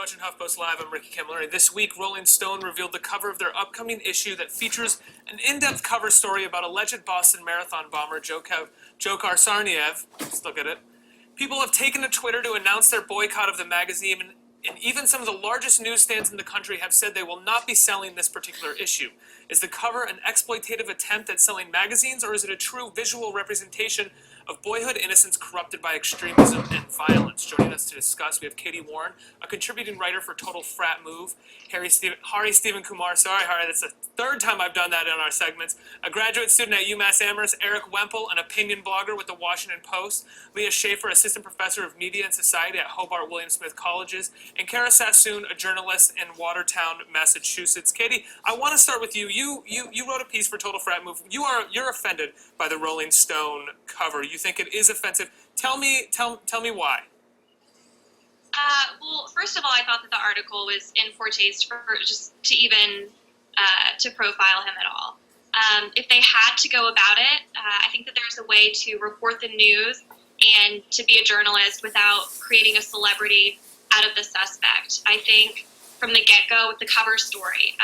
watching HuffPost Live. I'm Ricky Camilleri. This week, Rolling Stone revealed the cover of their upcoming issue that features an in-depth cover story about alleged Boston Marathon bomber Dzhokhar Tsarnaev. Let's look at it. People have taken to Twitter to announce their boycott of the magazine, and even some of the largest newsstands in the country have said they will not be selling this particular issue. Is the cover an exploitative attempt at selling magazines, or is it a true visual representation of boyhood innocence corrupted by extremism and violence? Joining us to discuss, we have Katie Warren, a contributing writer for Total Frat Move, Hari Stephen Kumar, sorry Hari, that's the third time I've done that in our segments, a graduate student at UMass Amherst, Eric Wemple, an opinion blogger with the Washington Post, Leah Shafer, assistant professor of media and society at Hobart William Smith Colleges, and Kara Sassoon, a journalist in Watertown, Massachusetts. Katie, I want to start with you. You wrote a piece for Total Frat Move. You're offended by the Rolling Stone cover. You think it is offensive. Tell me why. Well, first of all, I thought that the article was in poor taste for just to even to profile him at all. If they had to go about it, I think that there's a way to report the news and to be a journalist without creating a celebrity out of the suspect. I think from the get-go with the cover story,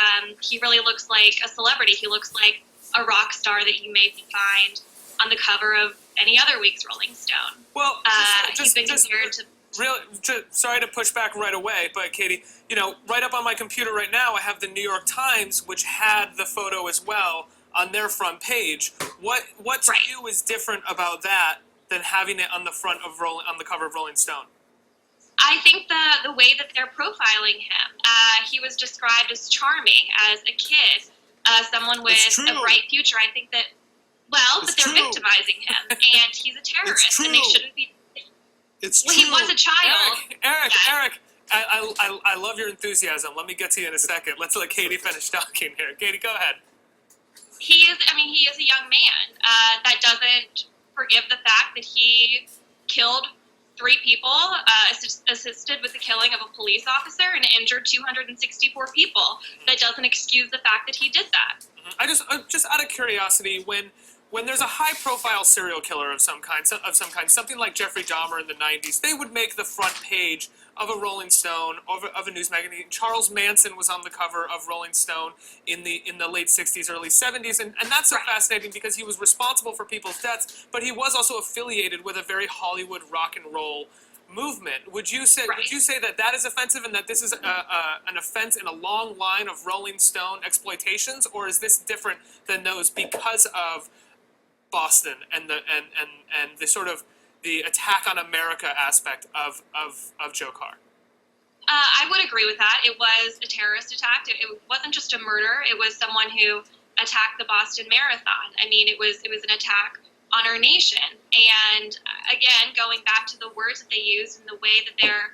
he really looks like a celebrity. He looks like a rock star that you may find on the cover of any other week's Rolling Stone. Well, he's been compared to... Sorry to push back right away, but Katie, right up on my computer right now, I have the New York Times, which had the photo as well on their front page. What to you is different about that than having it on the cover of Rolling Stone? I think the way that they're profiling him, he was described as charming as a kid, someone with a bright future. I think that, but they're victimizing him, and he's a terrorist, and they shouldn't be. It's true. He was a child. Eric, I love your enthusiasm. Let me get to you in a second. Let's let Katie finish talking here. Katie, go ahead. He is a young man. That doesn't forgive the fact that he killed 3 people, assisted with the killing of a police officer, and injured 264 people. That doesn't excuse the fact that he did that. I just out of curiosity, when there's a high-profile serial killer of some kind, something like Jeffrey Dahmer in the 90s, they would make the front page of a Rolling Stone, of a news magazine. Charles Manson was on the cover of Rolling Stone in the late 60s, early 70s, and that's so fascinating because he was responsible for people's deaths, but he was also affiliated with a very Hollywood rock and roll movement. Would you say that is offensive, and that this is an offense in a long line of Rolling Stone exploitations, or is this different than those because of Boston and the sort of the attack on America aspect of Dzhokhar? I would agree with that. It was a terrorist attack. It wasn't just a murder. It was someone who attacked the Boston Marathon. I mean, it was an attack on our nation. And again, going back to the words that they use and the way that they're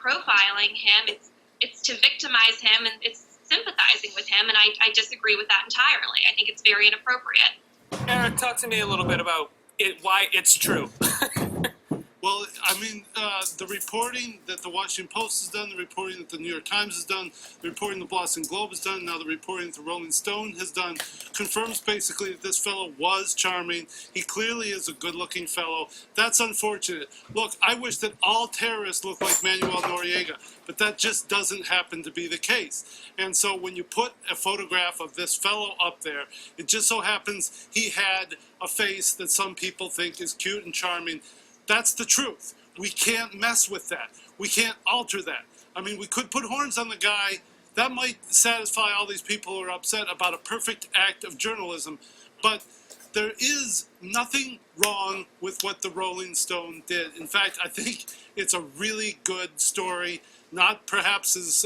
profiling him, it's to victimize him, and it's sympathizing with him. And I disagree with that entirely. I think it's very inappropriate. Eric, talk to me a little bit about why it's true. Well, I mean, the reporting that the Washington Post has done, the reporting that the New York Times has done, the reporting the Boston Globe has done, now the reporting that the Rolling Stone has done, confirms basically that this fellow was charming. He clearly is a good-looking fellow. That's unfortunate. Look, I wish that all terrorists looked like Manuel Noriega, but that just doesn't happen to be the case. And so when you put a photograph of this fellow up there, it just so happens he had a face that some people think is cute and charming. That's the truth. We can't mess with that. We can't alter that. I mean, we could put horns on the guy. That might satisfy all these people who are upset about a perfect act of journalism. But there is nothing wrong with what the Rolling Stone did. In fact, I think it's a really good story. Not perhaps as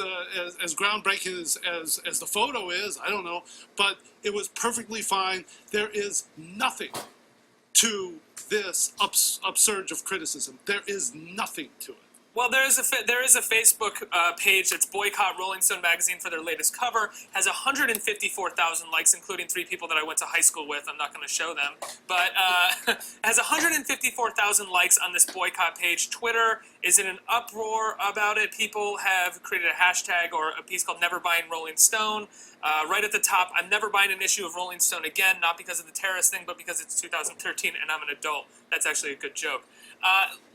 groundbreaking as the photo is, I don't know. But it was perfectly fine. There is nothing to this upsurge of criticism. There is nothing to it. Well, there is a Facebook page that's Boycott Rolling Stone magazine for their latest cover. Has 154,000 likes, including 3 people that I went to high school with. I'm not going to show them, but has 154,000 likes on this boycott page. Twitter is in an uproar about it. People have created a hashtag or a piece called "Never Buying Rolling Stone." Right at the top, I'm never buying an issue of Rolling Stone again, not because of the terrorist thing, but because it's 2013 and I'm an adult. That's actually a good joke.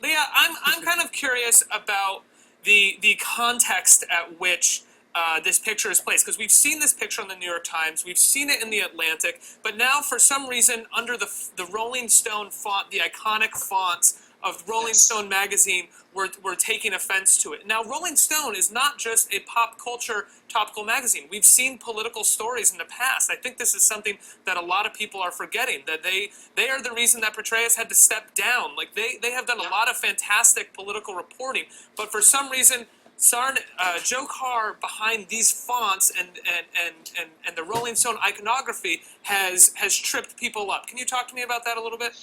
Leah, I'm kind of curious about the context at which this picture is placed, because we've seen this picture in the New York Times, we've seen it in the Atlantic, but now for some reason under the Rolling Stone font, the iconic fonts of Rolling Stone magazine, we're taking offense to it. Now, Rolling Stone is not just a pop culture topical magazine. We've seen political stories in the past. I think this is something that a lot of people are forgetting, that they are the reason that Petraeus had to step down. Like, they have done a lot of fantastic political reporting, but for some reason, Joe Carr behind these fonts and the Rolling Stone iconography has tripped people up. Can you talk to me about that a little bit?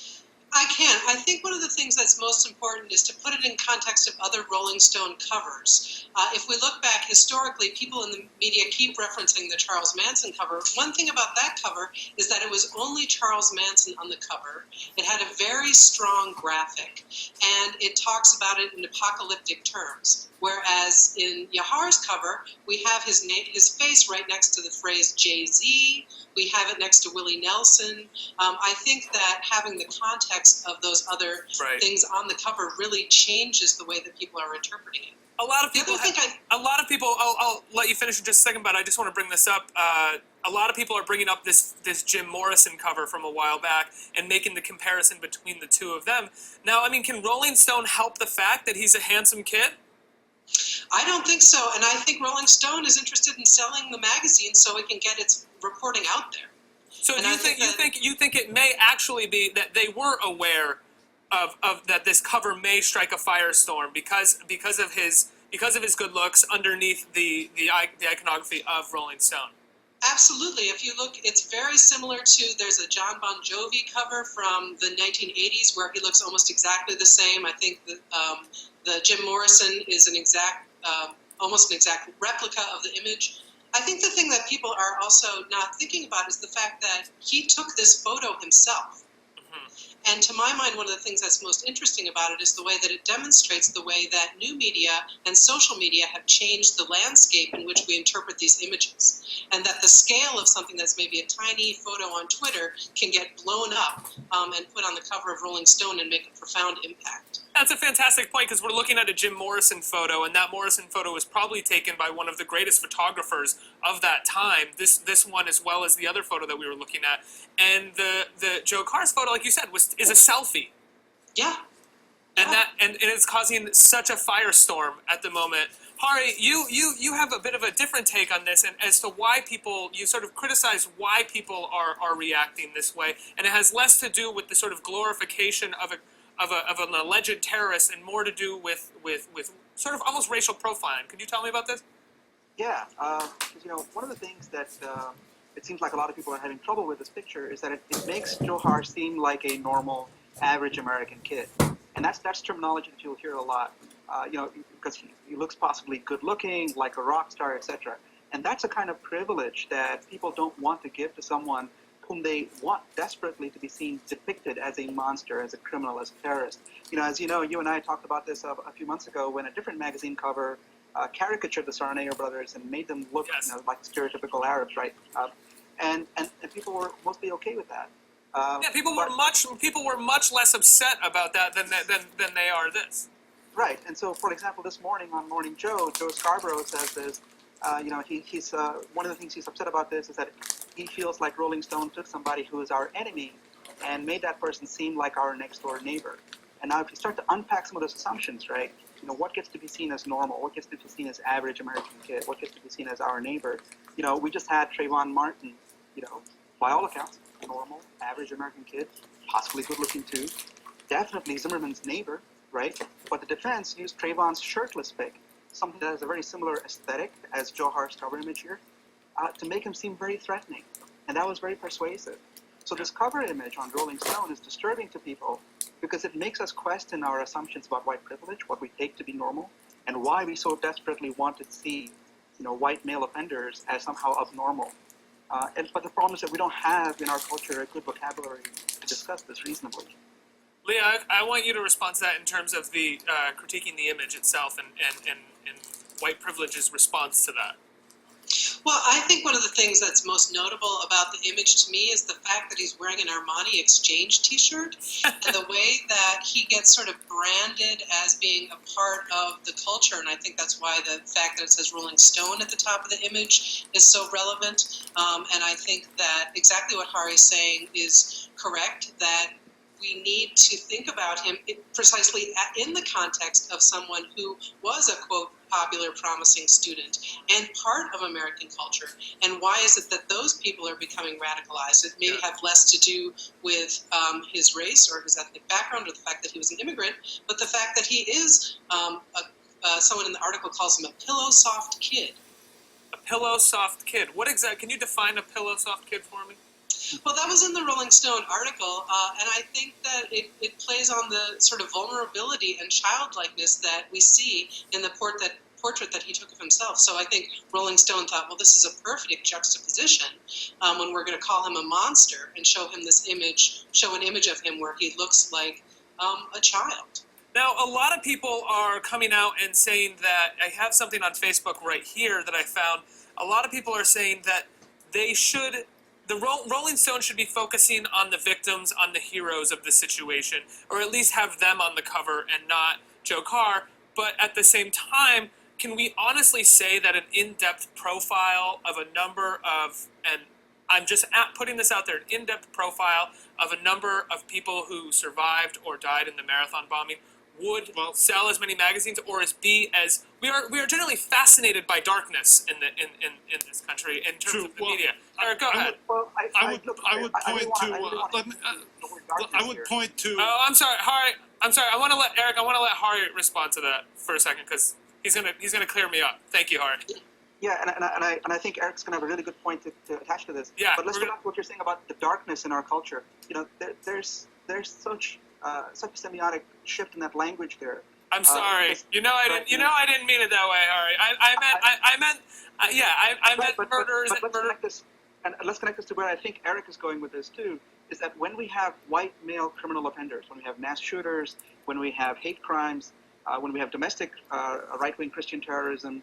I can. I think one of the things that's most important is to put it in context of other Rolling Stone covers. If we look back historically, people in the media keep referencing the Charles Manson cover. One thing about that cover is that it was only Charles Manson on the cover. It had a very strong graphic, and it talks about it in apocalyptic terms. Whereas in Yahar's cover, we have his face right next to the phrase Jay-Z. We have it next to Willie Nelson. I think that having the context of those other things on the cover really changes the way that people are interpreting it. A lot of people. I'll let you finish in just a second, but I just want to bring this up. A lot of people are bringing up this Jim Morrison cover from a while back and making the comparison between the two of them. Now, I mean, can Rolling Stone help the fact that he's a handsome kid? I don't think so, and I think Rolling Stone is interested in selling the magazine so it can get its reporting out there. So do you think it may actually be that they were aware of that this cover may strike a firestorm because of his good looks underneath the iconography of Rolling Stone? Absolutely. If you look, it's very similar to, there's a John Bon Jovi cover from the 1980s where he looks almost exactly the same. I think that the Jim Morrison is almost an exact replica of the image. I think the thing that people are also not thinking about is the fact that he took this photo himself. And to my mind, one of the things that's most interesting about it is the way that it demonstrates the way that new media and social media have changed the landscape in which we interpret these images. And that the scale of something that's maybe a tiny photo on Twitter can get blown up and put on the cover of Rolling Stone and make a profound impact. That's a fantastic point, because we're looking at a Jim Morrison photo, and that Morrison photo was probably taken by one of the greatest photographers of that time, this one as well as the other photo that we were looking at. And the Joe Carr's photo, like you said, is a selfie. Yeah. And it's causing such a firestorm at the moment. Hari, you have a bit of a different take on this, and as to why you sort of criticize why people are reacting this way, and it has less to do with the sort of glorification of an alleged terrorist and more to do with sort of almost racial profiling. Could you tell me about this? Yeah, because one of the things that it seems like a lot of people are having trouble with this picture is that it makes Johar seem like a normal, average American kid, and that's terminology that you'll hear a lot. Because he looks possibly good-looking, like a rock star, etc. And that's a kind of privilege that people don't want to give to someone whom they want desperately to be seen depicted as a monster, as a criminal, as a terrorist. As you know, you and I talked about this a few months ago when a different magazine cover caricatured the Sarnayer brothers and made them look like stereotypical Arabs, right? And people were mostly okay with that. People were much less upset about that than they are this. Right, and so, for example, this morning on Morning Joe Scarborough says this. He's one of the things he's upset about this is that he feels like Rolling Stone took somebody who is our enemy and made that person seem like our next door neighbor. And now, if you start to unpack some of those assumptions, right? What gets to be seen as normal? What gets to be seen as average American kid? What gets to be seen as our neighbor? We just had Trayvon Martin. By all accounts, normal, average American kid, possibly good-looking too. Definitely Zimmerman's neighbor. Right? But the defense used Trayvon's shirtless pic, something that has a very similar aesthetic as Johar's cover image here, to make him seem very threatening. And that was very persuasive. So this cover image on Rolling Stone is disturbing to people because it makes us question our assumptions about white privilege, what we take to be normal, and why we so desperately want to see white male offenders as somehow abnormal. But the problem is that we don't have in our culture a good vocabulary to discuss this reasonably. Leah, I want you to respond to that in terms of the critiquing the image itself and white privilege's response to that. Well, I think one of the things that's most notable about the image to me is the fact that he's wearing an Armani Exchange t-shirt and the way that he gets sort of branded as being a part of the culture. And I think that's why the fact that it says Rolling Stone at the top of the image is so relevant. And I think that exactly what Hari's saying is correct, that we need to think about him precisely in the context of someone who was a, quote, popular, promising student and part of American culture. And why is it that those people are becoming radicalized? It may have less to do with his race or his ethnic background or the fact that he was an immigrant, but the fact that he is, someone in the article calls him a pillow soft kid. A pillow soft kid. What exactly? Can you define a pillow soft kid for me? Well, that was in the Rolling Stone article, and I think that it plays on the sort of vulnerability and childlikeness that we see in the portrait that he took of himself. So I think Rolling Stone thought, well, this is a perfect juxtaposition when we're going to call him a monster and show him this image, show an image of him where he looks like a child. Now, a lot of people are coming out and saying that, I have something on Facebook right here that I found. A lot of people are saying that the Rolling Stone should be focusing on the victims, on the heroes of the situation, or at least have them on the cover and not Joe Carr. But at the same time, can we honestly say that an in-depth profile of a number of, and I'm just putting this out there, an in-depth profile of a number of people who survived or died in the marathon bombing would sell as many magazines, or be as we are generally fascinated by darkness in this country in terms of the media. Eric, go ahead. Well, I would point to. Oh, I'm sorry, Hari. I'm sorry. I want to let Hari respond to that for a second because he's gonna clear me up. Thank you, Hari. Yeah, and I think Eric's gonna have a really good point to attach to this. Yeah, but let's go back to what you're saying about the darkness in our culture. You know, there's such a semiotic shift in that language there. I'm sorry. I didn't mean it that way, Hari. I meant murderers and murder. Let's connect this to where I think Eric is going with this too. Is that when we have white male criminal offenders, when we have mass shooters, when we have hate crimes, when we have domestic right-wing Christian terrorism,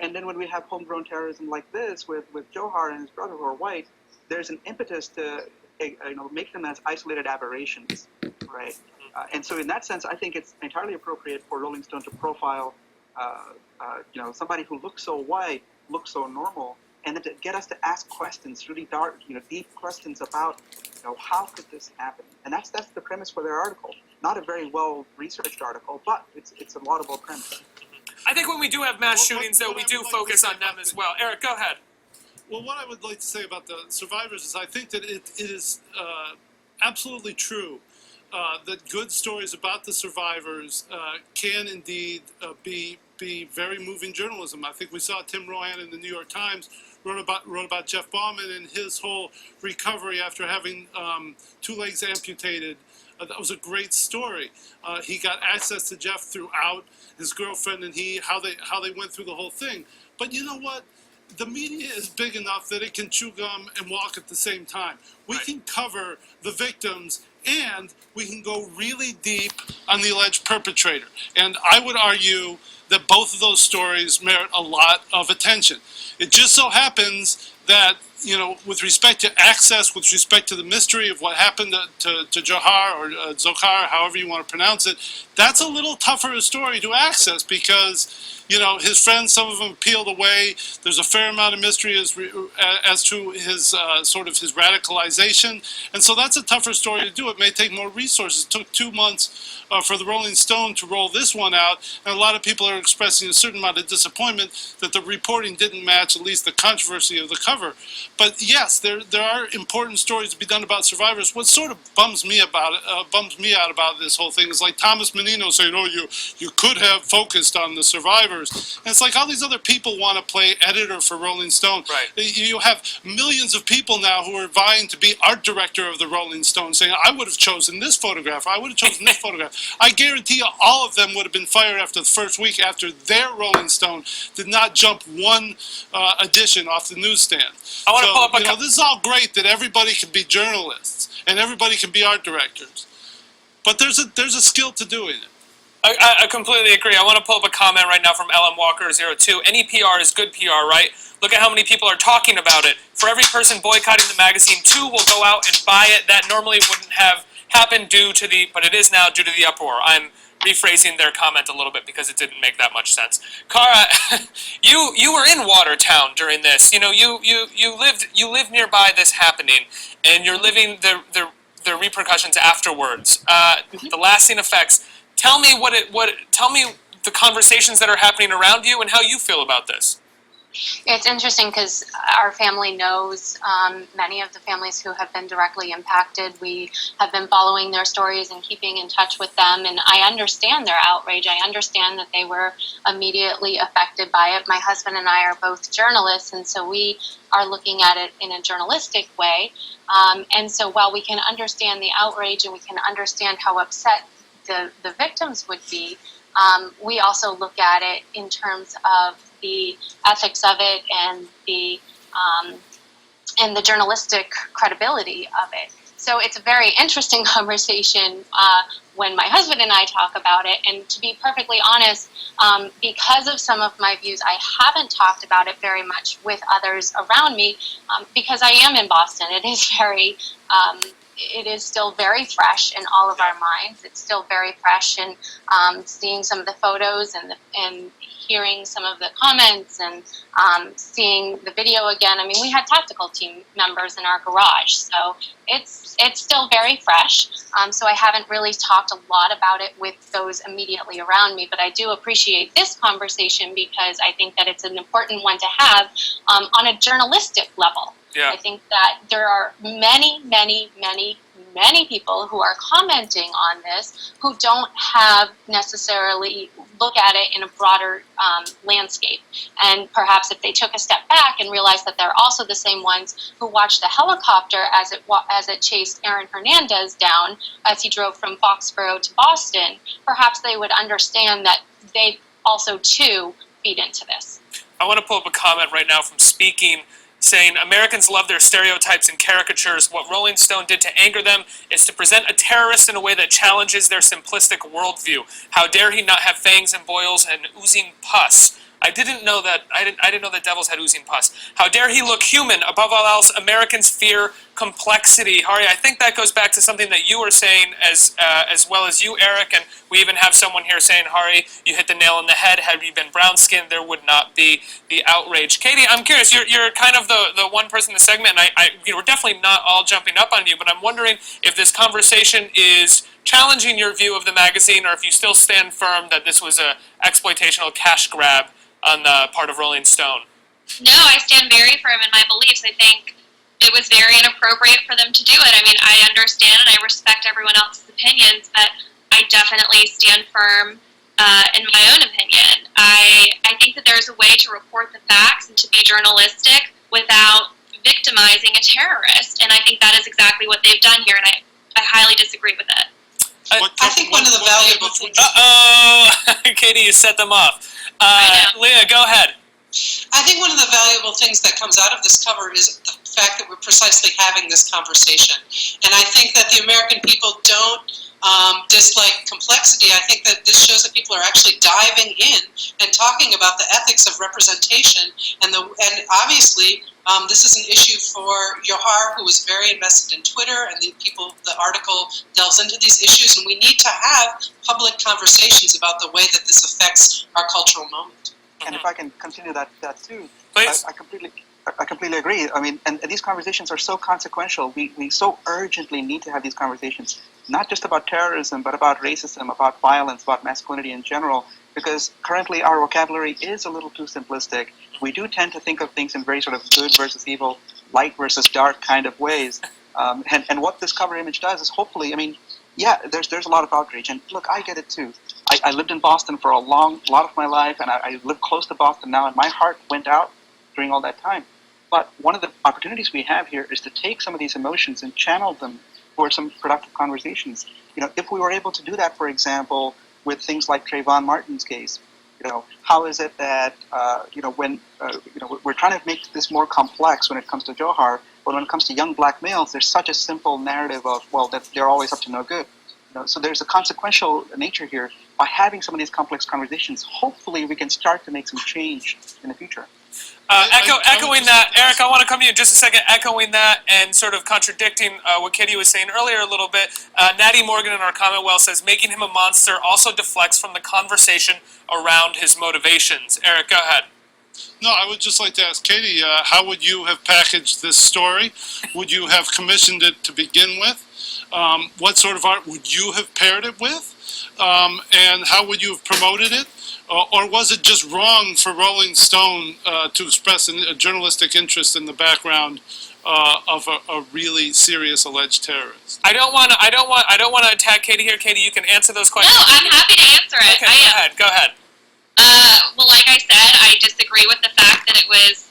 and then when we have homegrown terrorism like this with Johar and his brother who are white, there's an impetus to make them as isolated aberrations, right? And so in that sense, I think it's entirely appropriate for Rolling Stone to profile, somebody who looks so white, looks so normal, and then to get us to ask questions, really dark, deep questions about, how could this happen? And that's the premise for their article. Not a very well-researched article, but it's a laudable premise. I think when we do have mass shootings, though, we do focus on them as well. Eric, go ahead. Well, what I would like to say about the survivors is I think that it is absolutely true that good stories about the survivors can indeed be very moving journalism. I think we saw Tim Rohan in the New York Times wrote about Jeff Bauman and his whole recovery after having 2 legs amputated. That was a great story. He got access to Jeff throughout, his girlfriend and he, how they went through the whole thing. But you know what? The media is big enough that it can chew gum and walk at the same time. We can cover the victims and we can go really deep on the alleged perpetrator. And I would argue that both of those stories merit a lot of attention. It just so happens that, with respect to access, with respect to the mystery of what happened to Johar or Dzhokhar, however you want to pronounce it, that's a little tougher a story to access because, his friends, some of them peeled away. There's a fair amount of mystery as to his his radicalization. And so that's a tougher story to do. It may take more resources. It took 2 months for the Rolling Stone to roll this one out. And a lot of people are expressing a certain amount of disappointment that the reporting didn't match at least the controversy of the cover. But yes, there are important stories to be done about survivors. What sort of bums me out about this whole thing is like Thomas Menino saying, you could have focused on the survivors. And it's like all these other people want to play editor for Rolling Stone. Right. You have millions of people now who are vying to be art director of the Rolling Stone saying, I would have chosen this photograph, I would have chosen this photograph. I guarantee you all of them would have been fired after the first week after their Rolling Stone did not jump one edition off the newsstand. I want to pull up this is all great that everybody can be journalists and everybody can be art directors. But there's a skill to doing it. I completely agree. I want to pull up a comment right now from LM Walker02. Any PR is good PR, right? Look at how many people are talking about it. For every person boycotting the magazine, 2 will go out and buy it. That normally wouldn't have happened but it is now due to the uproar. I'm rephrasing their comment a little bit because it didn't make that much sense. Kara, you were in Watertown during this. You know, you lived nearby this happening, and you're living the repercussions afterwards, the lasting effects. Tell me tell me the conversations that are happening around you and how you feel about this. It's interesting because our family knows many of the families who have been directly impacted. We have been following their stories and keeping in touch with them, and I understand their outrage. I understand that they were immediately affected by it. My husband and I are both journalists, and so we are looking at it in a journalistic way. And so while we can understand the outrage and we can understand how upset the victims would be, we also look at it in terms of the ethics of it and the journalistic credibility of it. So it's a very interesting conversation when my husband and I talk about it. And to be perfectly honest, because of some of my views, I haven't talked about it very much with others around me because I am in Boston. It is still very fresh in all of our minds. It's still very fresh, and seeing some of the photos and hearing some of the comments and seeing the video again. I mean, we had tactical team members in our garage, so it's still very fresh. So I haven't really talked a lot about it with those immediately around me, but I do appreciate this conversation because I think that it's an important one to have on a journalistic level. Yeah. I think that there are many people who are commenting on this who don't have necessarily look at it in a broader landscape. And perhaps if they took a step back and realized that they're also the same ones who watched the helicopter as it chased Aaron Hernandez down as he drove from Foxborough to Boston, perhaps they would understand that they also too feed into this. I want to pull up a comment right now from Speaking, saying, Americans love their stereotypes and caricatures. What Rolling Stone did to anger them is to present a terrorist in a way that challenges their simplistic worldview. How dare he not have fangs and boils and oozing pus? I didn't know that. I didn't know that devils had oozing pus. How dare he look human? Above all else, Americans fear complexity. Hari, I think that goes back to something that you were saying as well as you, Eric, and we even have someone here saying, Hari, you hit the nail on the head. Had we been brown-skinned, there would not be the outrage. Katie, I'm curious. You're kind of the one person in the segment, and we're definitely not all jumping up on you, but I'm wondering if this conversation is challenging your view of the magazine, or if you still stand firm that this was a exploitational cash grab on the part of Rolling Stone. No, I stand very firm in my beliefs. I think it was very inappropriate for them to do it. I mean, I understand and I respect everyone else's opinions, but I definitely stand firm in my own opinion. I think that there's a way to report the facts and to be journalistic without victimizing a terrorist, and I think that is exactly what they've done here, and I highly disagree with it. I think one of the valuable things... Katie, you set them off. Leah, go ahead. I think one of the valuable things that comes out of this cover is the fact that we're precisely having this conversation. And I think that the American people don't dislike complexity. I think that this shows that people are actually diving in and talking about the ethics of representation. And obviously, this is an issue for Johar, who was very invested in Twitter, and the article delves into these issues. And we need to have public conversations about the way that this affects our cultural moment. And if I can continue that too, Please. I completely agree. I mean, and these conversations are so consequential. We so urgently need to have these conversations, not just about terrorism, but about racism, about violence, about masculinity in general, because currently our vocabulary is a little too simplistic. We do tend to think of things in very sort of good versus evil, light versus dark kind of ways. And what this cover image does is hopefully, I mean, yeah, there's a lot of outrage. And look, I get it too. I lived in Boston for a lot of my life, and I live close to Boston now, and my heart went out during all that time. But one of the opportunities we have here is to take some of these emotions and channel them for some productive conversations. You know, if we were able to do that, for example, with things like Trayvon Martin's case, you know, how is it that when we're trying to make this more complex when it comes to Johar, but when it comes to young black males, there's such a simple narrative of, well, that they're always up to no good. You know, so there's a consequential nature here. By having some of these complex conversations, hopefully we can start to make some change in the future. Echoing that, Eric, I want to come to you in just a second. Echoing that and sort of contradicting what Katie was saying earlier a little bit. Natty Morgan in our comment well says making him a monster also deflects from the conversation around his motivations. Eric, go ahead. No, I would just like to ask Katie, how would you have packaged this story? Would you have commissioned it to begin with? What sort of art would you have paired it with? And how would you have promoted it? Or was it just wrong for Rolling Stone to express a journalistic interest in the background of a really serious alleged terrorist? I don't want to attack Katie here. Katie, you can answer those questions. No, I'm happy to answer it. Okay, go ahead. Well, like I said, I disagree with the fact that it was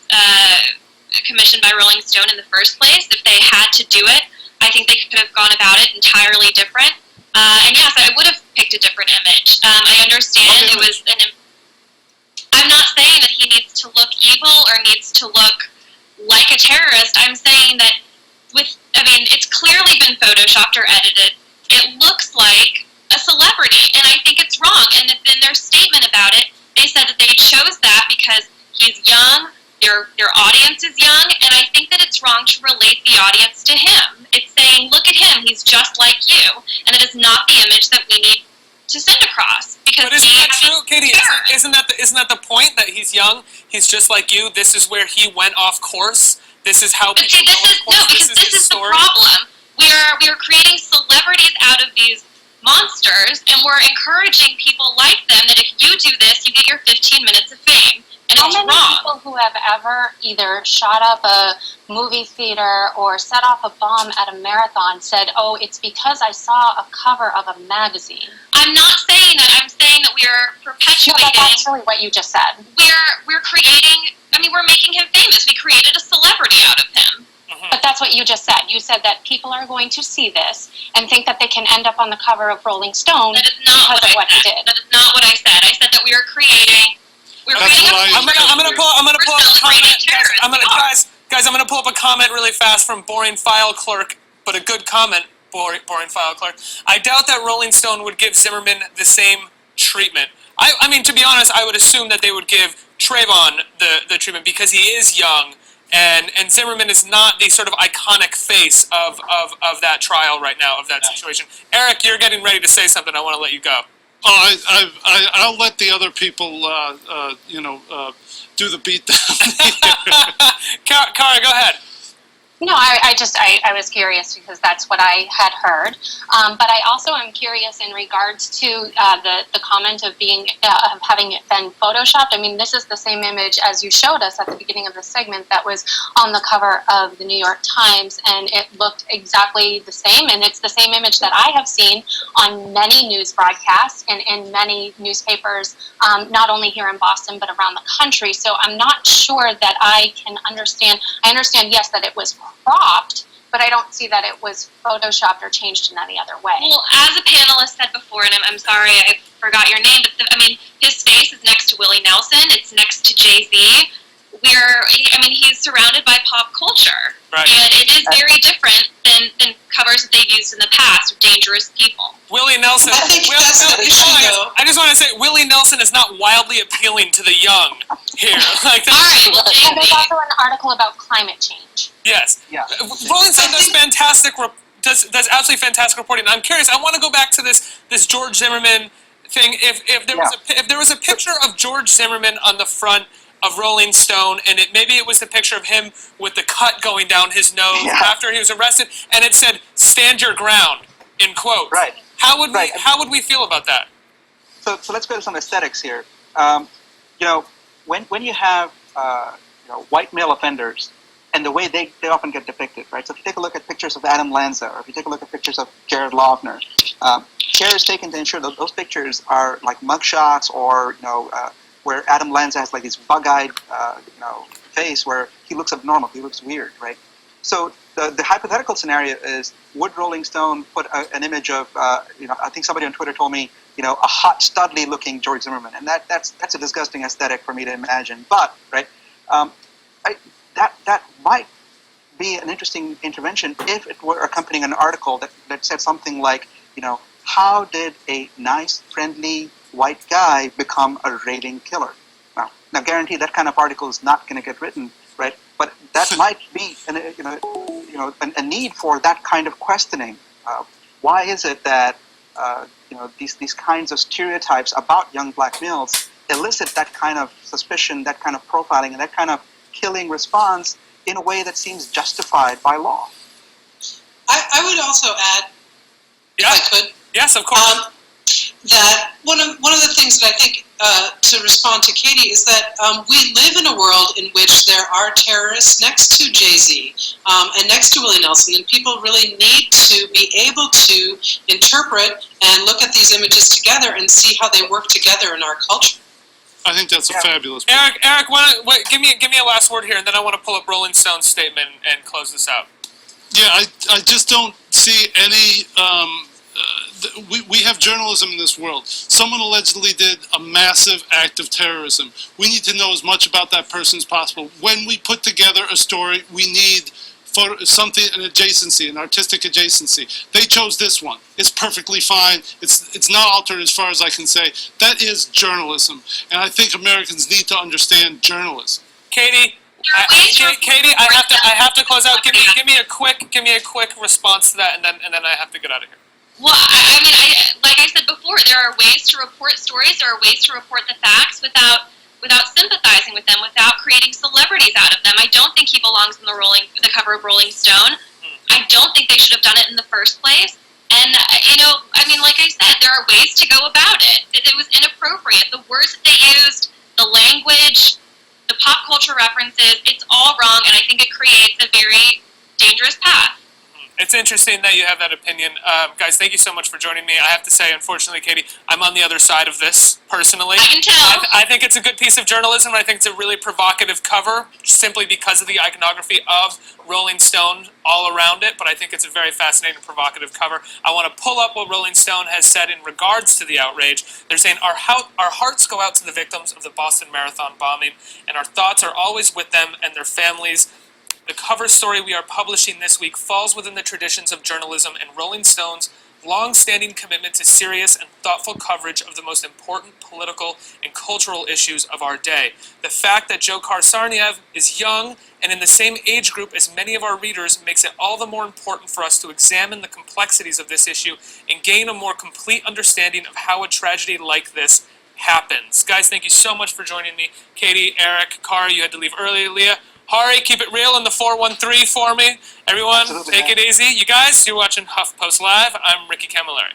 commissioned by Rolling Stone in the first place. If they had to do it, I think they could have gone about it entirely different. And yes, I would have picked a different image. I understand it was I'm not saying that he needs to look evil or needs to look like a terrorist. I'm saying that it's clearly been photoshopped or edited. It looks like a celebrity, and I think it's wrong. And in their statement about it, they said that they chose that because he's young, their audience is young, and I think that it's wrong to relate the audience to him. It's saying, look at him, he's just like you, and it is not the image that we need to send across. Because but isn't that true, Katie? Isn't that the point, that he's young, he's just like you, this is where he went off course, this is how people go off course, this is the problem. We are creating celebrities out of these monsters, and we're encouraging people like them that if you do this, you get your 15 minutes of fame. And How it's many wrong. people who have ever either shot up a movie theater or set off a bomb at a marathon said, oh, it's because I saw a cover of a magazine? I'm not saying that. I'm saying that we are No, perpetuating. that's actually what you just said. We're creating. We're making him famous. We created a celebrity out of him. But that's what you just said. You said that people are going to see this and think that they can end up on the cover of Rolling Stone That is not because of what I he said. did. That is not what I said. I said that we are creating. We're creating. I'm gonna pull up a comment. Guys, I'm gonna pull up a comment really fast from Boring File Clerk, but a good comment, Boring File Clerk. I doubt that Rolling Stone would give Zimmerman the same treatment. I mean, to be honest, I would assume that they would give Trayvon the treatment because he is young, and Zimmerman is not the sort of iconic face of that trial right now, of that situation. Eric, you're getting ready to say something. I want to let you go. Oh, I'll let the other people, do the beatdown. Kara, go ahead. No, I was curious because that's what I had heard. But I also am curious in regards to the comment of having it been photoshopped. I mean, this is the same image as you showed us at the beginning of the segment that was on the cover of the New York Times, and it looked exactly the same. And it's the same image that I have seen on many news broadcasts and in many newspapers, not only here in Boston but around the country. So I'm not sure that I can understand. I understand, yes, that it was cropped, but I don't see that it was photoshopped or changed in any other way. Well, as a panelist said before, and I'm sorry I forgot your name, but his face is next to Willie Nelson. It's next to Jay-Z. He's surrounded by pop culture, right. And it is very different than covers that they've used in the past of dangerous people. Willie Nelson. I think that's the issue, though. I just want to say, Willie Nelson is not wildly appealing to the young here. All right, well, And there's Jay-Z. also an article about climate change. Yes. Yeah. Rolling Stone does fantastic. Does absolutely fantastic reporting. I'm curious. I want to go back to this George Zimmerman thing. If there was a picture of George Zimmerman on the front of Rolling Stone, and maybe it was the picture of him with the cut going down his nose after he was arrested, and it said "Stand your ground" in quotes. Right. How would we feel about that? So let's go to some aesthetics here. When you have white male offenders and the way they often get depicted, right? So if you take a look at pictures of Adam Lanza, or if you take a look at pictures of Jared Loughner, care is taken to ensure that those pictures are like mugshots, or where Adam Lanza has like this bug-eyed face where he looks abnormal, he looks weird, right? So the hypothetical scenario is, would Rolling Stone put an image of, I think somebody on Twitter told me, a hot, studly-looking George Zimmerman, and that's a disgusting aesthetic for me to imagine. But that might be an interesting intervention if it were accompanying an article that said something like, how did a nice, friendly white guy become a raving killer? Now, Now, guarantee that kind of article is not going to get written, right? But that might be, a need for that kind of questioning. Why is it that these kinds of stereotypes about young black males elicit that kind of suspicion, that kind of profiling, and that kind of killing response in a way that seems justified by law? I would also add, Yeah. if I could, Yes, of course. that one of the things that I think, to respond to Katie, is that we live in a world in which there are terrorists next to Jay-Z and next to Willie Nelson, and people really need to be able to interpret and look at these images together and see how they work together in our culture. I think that's a fabulous point. Eric, give me a last word here, and then I want to pull up Rolling Stone's statement and close this out. Yeah, I just don't see any. We have journalism in this world. Someone allegedly did a massive act of terrorism. We need to know as much about that person as possible. When we put together a story, we need something, an adjacency, an artistic adjacency. They chose this one. It's perfectly fine. It's not altered as far as I can say. That is journalism, and I think Americans need to understand journalism. Katie, I have to close out. Give me a quick response to that, and then I have to get out of here. Well, I mean, like I said before, there are ways to report stories. There are ways to report the facts without sympathizing with them, without creating celebrities out of them. I don't think he belongs on the cover of Rolling Stone. I don't think they should have done it in the first place. And I mean, like I said, there are ways to go about it. It was inappropriate. The words that they used, the language, the pop culture references, it's all wrong, and I think it creates a very dangerous path. It's interesting that you have that opinion. Guys, thank you so much for joining me. I have to say, unfortunately, Katie, I'm on the other side of this, personally. I can tell. I think it's a good piece of journalism, and I think it's a really provocative cover, simply because of the iconography of Rolling Stone all around it, but I think it's a very fascinating, provocative cover. I want to pull up what Rolling Stone has said in regards to the outrage. They're saying, our hearts go out to the victims of the Boston Marathon bombing, and our thoughts are always with them and their families. The cover story we are publishing this week falls within the traditions of journalism and Rolling Stone's long-standing commitment to serious and thoughtful coverage of the most important political and cultural issues of our day. The fact that Dzhokhar Tsarnaev is young and in the same age group as many of our readers makes it all the more important for us to examine the complexities of this issue and gain a more complete understanding of how a tragedy like this happens. Guys, thank you so much for joining me. Katie, Eric, Kara, you had to leave early. Leah, Hari, keep it real in the 413 for me. Everyone, Absolutely, take man. it easy. You guys, you're watching HuffPost Live. I'm Ricky Camilleri.